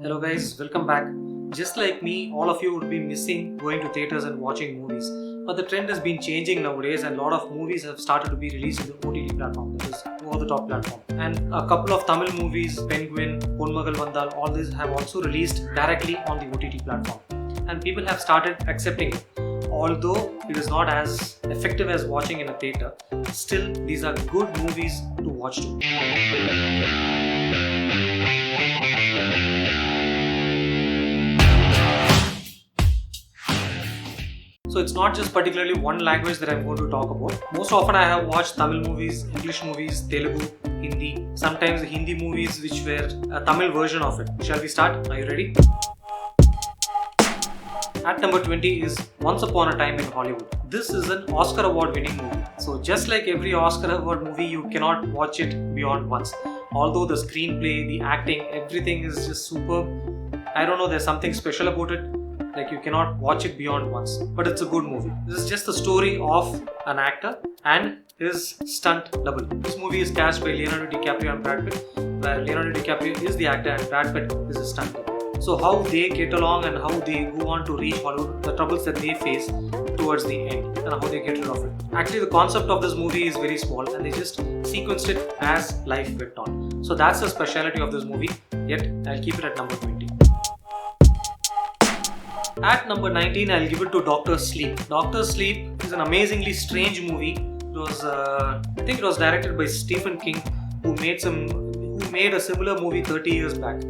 Hello guys, welcome back. Just like me, all of you would be missing going to theatres and watching movies. But the trend has been changing nowadays and a lot of movies have started to be released in the OTT platform, that is over the top platform. And a couple of Tamil movies, Penguin, Ponmagal Vandal, all these have also released directly on the OTT platform. And people have started accepting it. Although it is not as effective as watching in a theatre, still these are good movies to watch too. So it's not just particularly one language that I'm going to talk about. Most often I have watched Tamil movies, English movies, Telugu, Hindi, sometimes Hindi movies which were a Tamil version of it. Shall we start? Are you ready? At number 20 is Once Upon a Time in Hollywood. This is an Oscar award winning movie. So just like every Oscar award movie, you cannot watch it beyond once. Although the screenplay, the acting, everything is just superb. I don't know, there's something special about it. Like you cannot watch it beyond once, but it's a good movie. This is just the story of an actor and his stunt double. This movie is cast by Leonardo DiCaprio and Brad Pitt, where Leonardo DiCaprio is the actor and Brad Pitt is a stunt double. So how they get along and how they go on to reach Hollywood, the troubles that they face towards the end and how they get rid of it. Actually, the concept of this movie is very small and they just sequenced it as life went on. So that's the speciality of this movie, yet I'll keep it at number 20. At number 19, I'll give it to Doctor Sleep. Doctor Sleep is an amazingly strange movie. It was, I think it was directed by Stephen King, who made a similar movie 30 years back,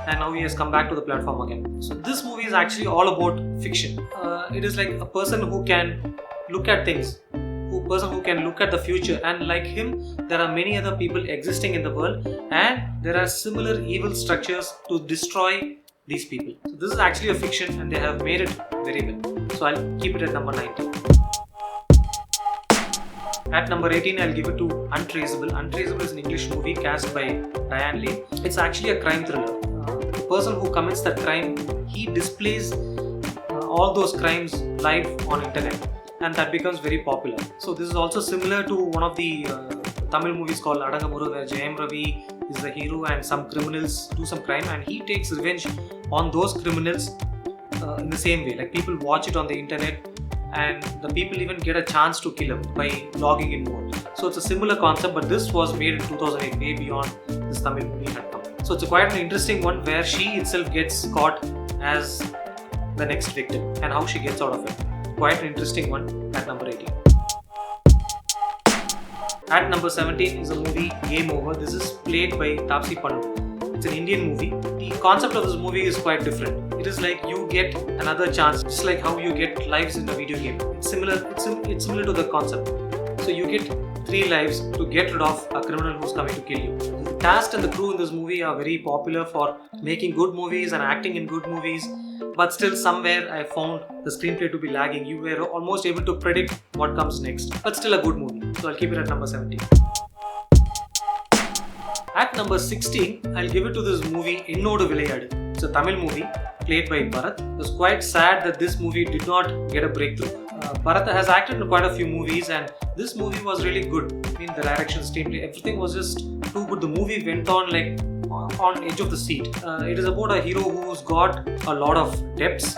and now he has come back to the platform again. So this movie is actually all about fiction. It is like a person who can look at things, a person who can look at the future, and like him, there are many other people existing in the world, and there are similar evil structures to destroy these people. So this is actually a fiction and they have made it very well. So I'll keep it at number 19. At number 18, I'll give it to Untraceable. Untraceable is an English movie cast by Diane Lane. It's actually a crime thriller. The person who commits that crime, he displays all those crimes live on internet, and that becomes very popular. So this is also similar to one of the Tamil movies called Adangamuru, where Jayam Ravi is the hero and some criminals do some crime and he takes revenge on those criminals in the same way. Like people watch it on the internet and the people even get a chance to kill him by logging in more. So it's a similar concept, but this was made in 2008, way beyond this Tamil movie had come. So it's quite an interesting one where she itself gets caught as the next victim and how she gets out of it. Quite an interesting one at number 18. At number 17 is a movie Game Over. This is played by Taapsee Pannu. It's an Indian movie. The concept of this movie is quite different. It is like you get another chance, just like how you get lives in a video game. It's similar. It's similar to the concept. So you get 3 lives to get rid of a criminal who's coming to kill you. The cast and the crew in this movie are very popular for making good movies and acting in good movies. But still somewhere I found the screenplay to be lagging. You were almost able to predict what comes next. But still a good movie. So I'll keep it at number 17. At number 16, I'll give it to this movie Ennodu Vilayadu. It's a Tamil movie played by Bharat. It was quite sad that this movie did not get a breakthrough. Bharat has acted in quite a few movies and this movie was really good. I mean, the direction, screenplay, everything was just too good. The movie went on like on edge of the seat. It is about a hero who's got a lot of debts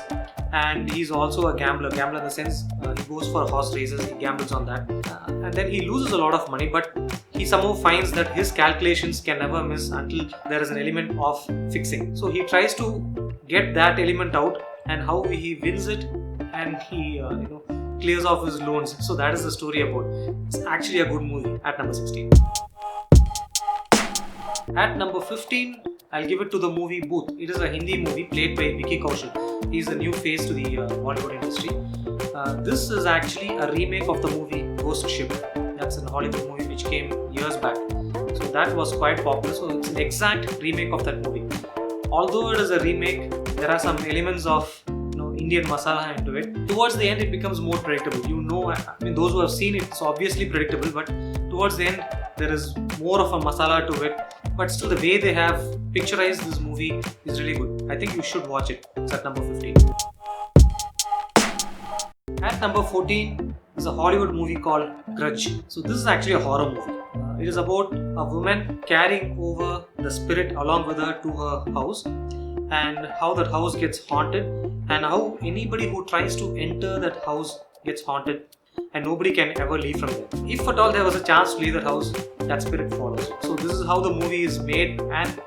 and he's also a gambler. Gambler in the sense he goes for horse races, he gambles on that, and then he loses a lot of money, but he somehow finds that his calculations can never miss until there is an element of fixing. So he tries to get that element out and how he wins it and he clears off his loans. So that is the story about. It's actually a good movie at number 16. At number 15, I'll give it to the movie Booth. It is a Hindi movie played by Vicky Kaushal. He's the new face to the Bollywood industry. This is actually a remake of the movie Ghost Ship. That's a Hollywood movie which came years back. So that was quite popular. So it's an exact remake of that movie. Although it is a remake, there are some elements of Indian masala into it. Towards the end, it becomes more predictable. Those who have seen it, it's obviously predictable, but towards the end, there is more of a masala to it. But still, the way they have picturized this movie is really good. I think you should watch it. It's at number 15. At number 14 is a Hollywood movie called Grudge. So this is actually a horror movie. It is about a woman carrying over the spirit along with her to her house and how that house gets haunted, and how anybody who tries to enter that house gets haunted and nobody can ever leave from there. If at all there was a chance to leave that house, that spirit follows. So this is how the movie is made, and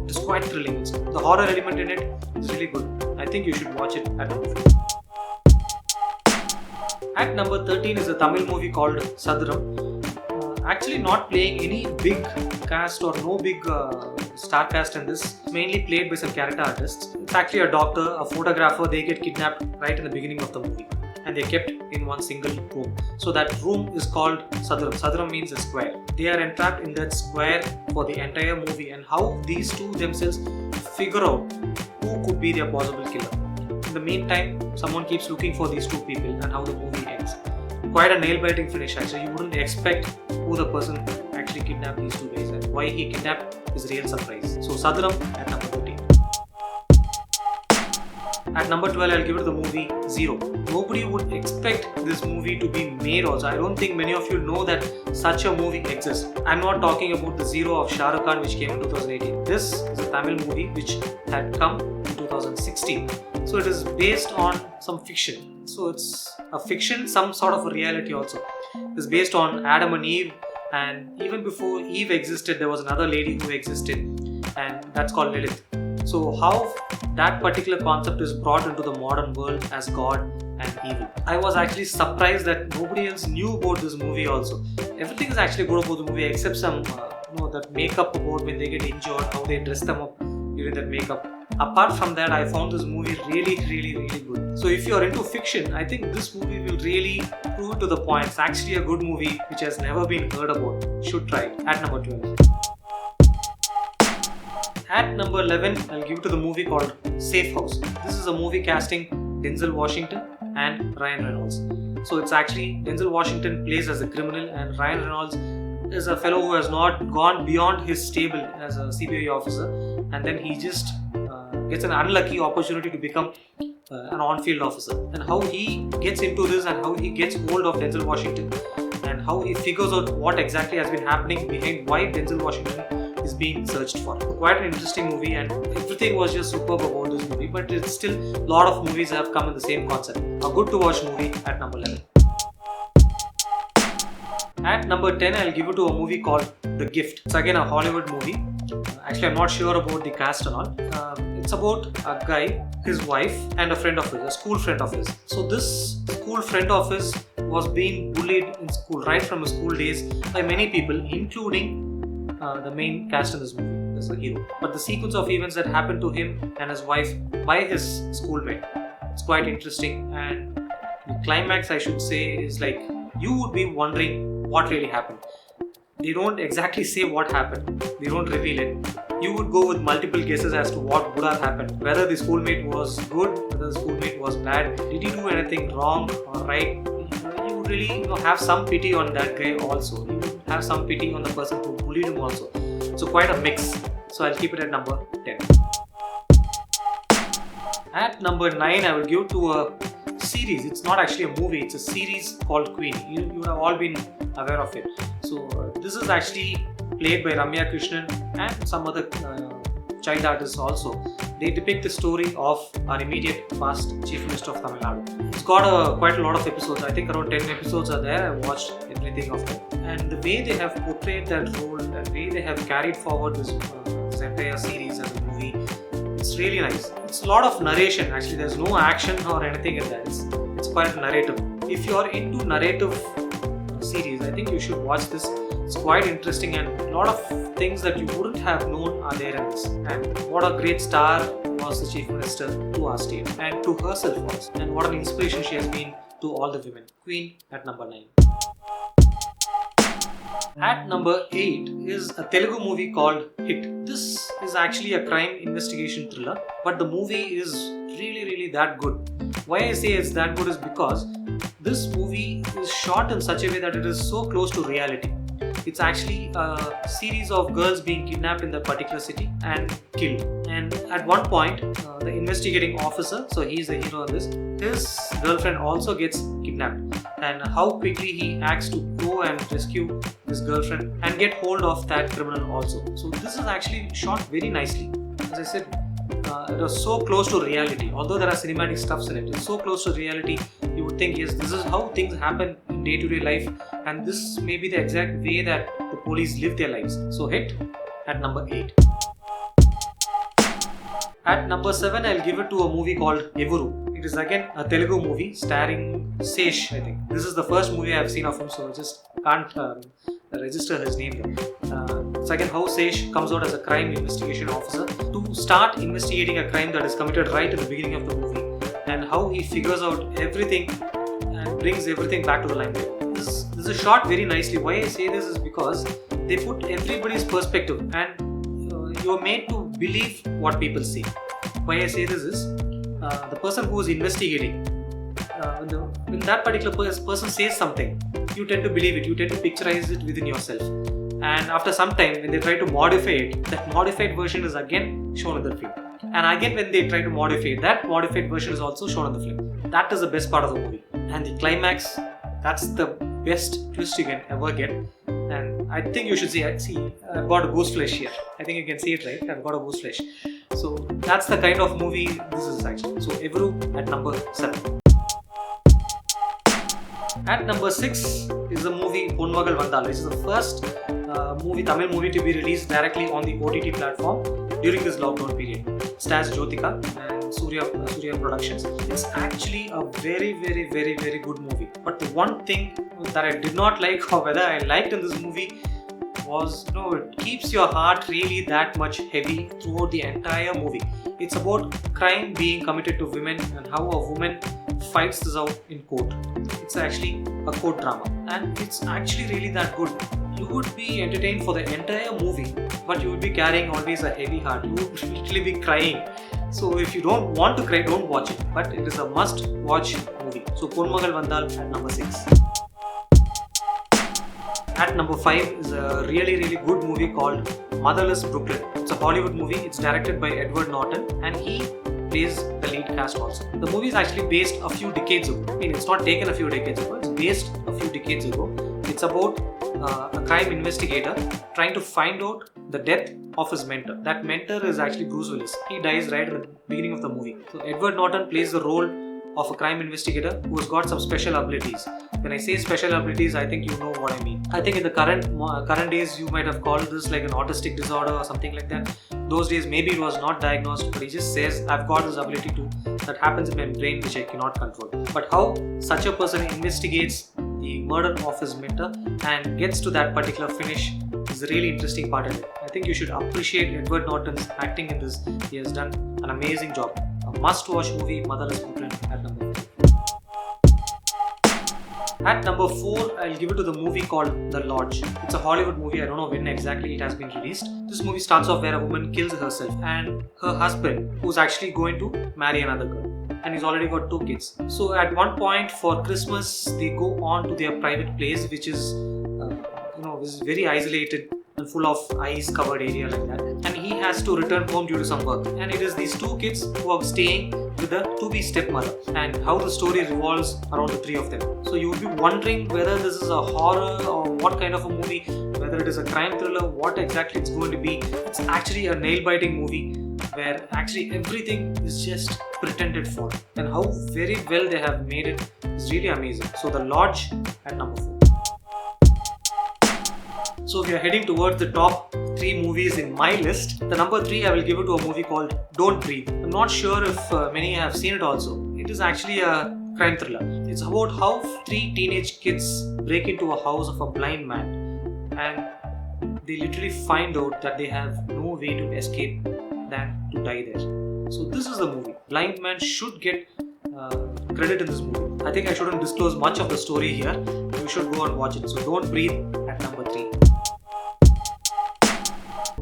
it's quite thrilling. The horror element in it is really good. I think you should watch it at number 4. At number 13 is a Tamil movie called Sadram. Actually not playing any big cast or no big star cast in this. It's mainly played by some character artists. It's actually a doctor, a photographer. They get kidnapped right in the beginning of the movie, and they're kept in one single room. So that room is called Sadram. Sadram means a square. They are entrapped in that square for the entire movie, and how these two themselves figure out who could be their possible killer. In the meantime, someone keeps looking for these two people, and how the movie ends. Quite a nail-biting finish actually. You wouldn't expect who the person actually kidnapped these two guys, and why he kidnapped is a real surprise. So Sadram at number 13. At number 12, I'll give it the movie Zero. Nobody would expect this movie to be made also. I don't think many of you know that such a movie exists. I'm not talking about the Zero of Shah Rukh Khan which came in 2018. This is a Tamil movie which had come in 2016. So it is based on some fiction. So it's a fiction, some sort of a reality also. It's based on Adam and Eve, and even before Eve existed, there was another lady who existed, and that's called Lilith. So how that particular concept is brought into the modern world as God and evil. I was actually surprised that nobody else knew about this movie also. Everything is actually good about the movie except some that makeup about when they get injured, how they dress them up during that makeup. Apart from that, I found this movie really good. So if you're into fiction, I think this movie will really prove to the point. It's actually a good movie which has never been heard about. Should try it. At number 12. At number 11, I'll give it to the movie called Safe House. This is a movie casting Denzel Washington and Ryan Reynolds. So it's actually Denzel Washington plays as a criminal, and Ryan Reynolds is a fellow who has not gone beyond his stable as a CBI officer, and then he just gets an unlucky opportunity to become an on-field officer. And how he gets into this, and how he gets hold of Denzel Washington, and how he figures out what exactly has been happening behind why Denzel Washington is being searched for. Quite an interesting movie, and everything was just superb about this movie, but it's still a lot of movies have come in the same concept. A good to watch movie at number 11. At number 10, I'll give it to a movie called The Gift. It's again a Hollywood movie. Actually, I'm not sure about the cast and all. It's about a guy, his wife, and a friend of his, a school friend of his. So this school friend of his was being bullied in school right from his school days by many people, including the main cast in this movie, that's the hero. But the sequence of events that happened to him and his wife by his schoolmate, it's quite interesting, and the climax, I should say, is like you would be wondering what really happened. They don't exactly say what happened, they don't reveal it. You would go with multiple guesses as to what would have happened, whether the schoolmate was good, whether the schoolmate was bad, did he do anything wrong or right. You would really have some pity on that guy also. You would have some pity on the person who bullied him also. So quite a mix. So I'll keep it at number 10. At number 9, I will give to a series. It's not actually a movie, it's a series called Queen. You would have all been aware of it. So this is actually played by Ramya Krishnan and some other child artists also. They depict the story of our immediate past Chief Minister of Tamil Nadu. It's got quite a lot of episodes. I think around 10 episodes are there. I watched everything of them. And the way they have portrayed that role, the way they have carried forward this entire series as a movie, it's really nice. It's a lot of narration actually. There's no action or anything in that. It's quite narrative. If you're into narrative series, I think you should watch this. It's quite interesting, and a lot of things that you wouldn't have known are there in this. And what a great star was the Chief Minister to our state and to herself also. And what an inspiration she has been to all the women. Queen at number 9. At number 8 is a Telugu movie called Hit. This is actually a crime investigation thriller, but the movie is really that good. Why I say it's that good is because this movie is shot in such a way that it is so close to reality. It's actually a series of girls being kidnapped in that particular city and killed. And at one point, the investigating officer, so he's the hero of this, his girlfriend also gets kidnapped. And how quickly he acts to go and rescue his girlfriend and get hold of that criminal also. So this is actually shot very nicely. As I said, it was so close to reality. Although there are cinematic stuffs in it, it's so close to reality. You would think, yes, this is how things happen in day-to-day life, and this may be the exact way that the police live their lives. So hit at number 8. At number 7, I'll give it to a movie called Evuru. It is again a Telugu movie starring Sesh, I think. This is the first movie I've seen of him, so I just can't register his name here. It's again how Sesh comes out as a crime investigation officer to start investigating a crime that is committed right at the beginning of the movie, and how he figures out everything and brings everything back to the limelight. This is shot very nicely. Why I say this is because they put everybody's perspective, and you're made to believe what people say. Why I say this is the person who is investigating, when that particular person says something, you tend to believe it, you tend to picturize it within yourself. And after some time, when they try to modify it, that modified version is again shown in the film. And again, when they try to modify it, that modified version is also shown in the film. That is the best part of the movie. And the climax, that's the best twist you can ever get. And I think you should see, I've got a goose flesh here. I think you can see it, right? I've got a goose flesh. So that's the kind of movie this is actually. So Evuru at number 7. At number 6 is the movie Ponmagal Vandal, which is the first Tamil movie to be released directly on the OTT platform during this lockdown period. It stars Jyotika and Surya Productions. It's actually a very, very, very, very good movie. But the one thing that I did not like, or whether I liked in this movie, was it keeps your heart really that much heavy throughout the entire movie. It's about crime being committed to women and how a woman fights this out in court. It's actually a court drama, and it's actually really that good. You would be entertained for the entire movie, but you would be carrying always a heavy heart. You would literally be crying. So if you don't want to cry, don't watch it. But it is a must-watch movie. So Ponmagal Vandal at number 6. At number 5 is a really, really good movie called Motherless Brooklyn. It's a Hollywood movie. It's directed by Edward Norton, and he plays the lead cast also. The movie is actually based a few decades ago. I mean, it's not taken a few decades ago. It's based a few decades ago. It's about a crime investigator trying to find out the death of his mentor. That mentor is actually Bruce Willis. He dies right at the beginning of the movie. So Edward Norton plays the role of a crime investigator who has got some special abilities. When I say special abilities, I think you know what I mean. I think in the current days, you might have called this like an autistic disorder or something like that. Those days, maybe it was not diagnosed, but he just says, I've got this ability that happens in my brain which I cannot control. But how such a person investigates the murder of his mentor and gets to that particular finish is a really interesting part of it. I think you should appreciate Edward Norton's acting in this. He has done an amazing job. A must-watch movie, Motherless Brooklyn at number 5. At number 4, I'll give it to the movie called The Lodge. It's a Hollywood movie. I don't know when exactly it has been released. This movie starts off where a woman kills herself and her husband, who's actually going to marry another girl. And he's already got 2 kids. So at one point for Christmas, they go on to their private place, which is, is very isolated and full of ice-covered area like that. And he has to return home due to some work. And it is these 2 kids who are staying with the to-be stepmother, and how the story revolves around the 3 of them. So you would be wondering whether this is a horror or what kind of a movie, whether it is a crime thriller, what exactly it's going to be. It's actually a nail-biting movie where actually everything is just pretended for, and how very well they have made it is really amazing. So The Lodge at number 4. So we are heading towards the top 3 movies in my list. The number 3, I will give it to a movie called Don't Breathe. I'm not sure if many have seen it also. It is actually a crime thriller. It's about how 3 teenage kids break into a house of a blind man, and they literally find out that they have no way to escape than to die there. So this is the movie. Blind man should get credit in this movie. I think I shouldn't disclose much of the story here. You should go and watch it. So Don't Breathe at number 3.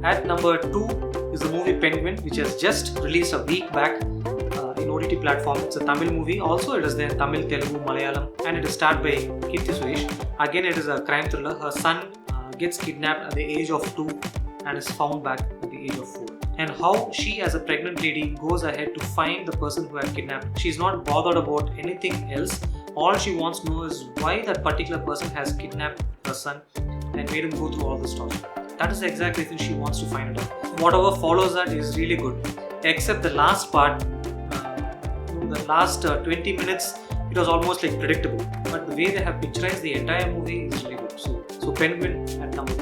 At number 2 is the movie Penguin, which has just released a week back in OTT platform. It's a Tamil movie. Also, it is there in Tamil, Telugu, Malayalam, and it is starred by Kirti Suresh. Again, it is a crime thriller. Her son gets kidnapped at the age of 2 and is found back at the age of 4. And how she, as a pregnant lady, goes ahead to find the person who had kidnapped. She's not bothered about anything else. All she wants to know is why that particular person has kidnapped her son and made him go through all this torture. That is the exact reason she wants to find it out. Whatever follows that is really good. except the last part, the last 20 minutes, it was almost like predictable. But the way they have picturized the entire movie is really good. So Penguin at number 2.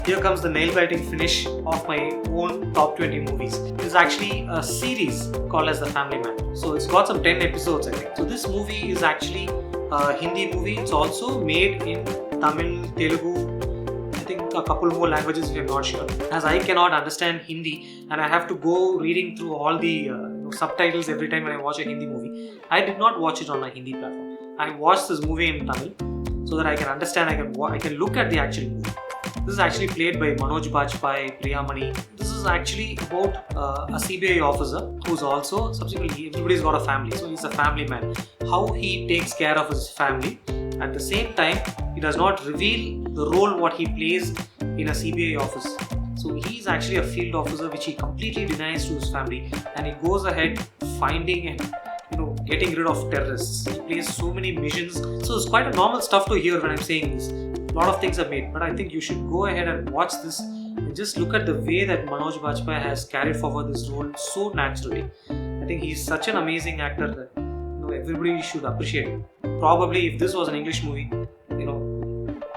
Here comes the nail-biting finish of my own top 20 movies. It is actually a series called as The Family Man. So it's got some 10 episodes, I think. So this movie is actually a Hindi movie. It's also made in Tamil, Telugu, I think a couple more languages if I'm not sure. As I cannot understand Hindi and I have to go reading through all the subtitles every time when I watch a Hindi movie, I did not watch it on my Hindi platform. I watched this movie in Tamil so that I can understand, I can look at the actual movie. This is actually played by Manoj Bajpayee, Priyamani. This is actually about a CBI officer who's also, subsequently, everybody's got a family, so he's a family man. How he takes care of his family. At the same time, he does not reveal the role what he plays in a CBI office. So he's actually a field officer which he completely denies to his family, and he goes ahead finding and getting rid of terrorists. He plays so many missions. So it's quite a normal stuff to hear when I'm saying this. A lot of things are made, but I think you should go ahead and watch this and just look at the way that Manoj Bajpayee has carried forward this role so naturally. I think he's such an amazing actor that everybody should appreciate him. Probably if this was an English movie,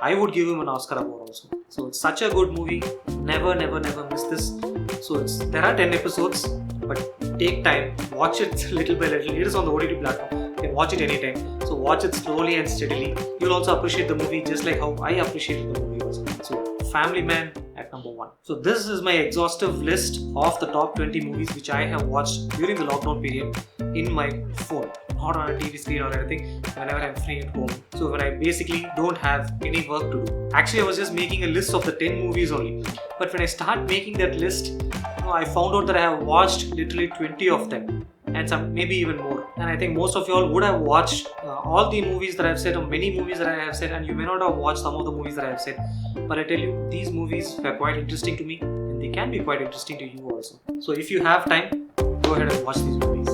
I would give him an Oscar award also. So it's such a good movie. Never miss this. So there are 10 episodes, but take time, watch it little by little. It is on the OTT platform. You can watch it anytime. So watch it slowly and steadily. You'll also appreciate the movie just like how I appreciated the movie also. So Family Man at number 1. So this is my exhaustive list of the top 20 movies which I have watched during the lockdown period in my phone. Not on a TV screen or anything, whenever I'm free at home. So when I basically don't have any work to do. Actually, I was just making a list of the 10 movies only. But when I start making that list, I found out that I have watched literally 20 of them. And some, maybe even more. And I think most of you all would have watched all the movies that I've said, or many movies that I have said, and you may not have watched some of the movies that I have said. But I tell you, these movies were quite interesting to me, and they can be quite interesting to you also. So if you have time, go ahead and watch these movies.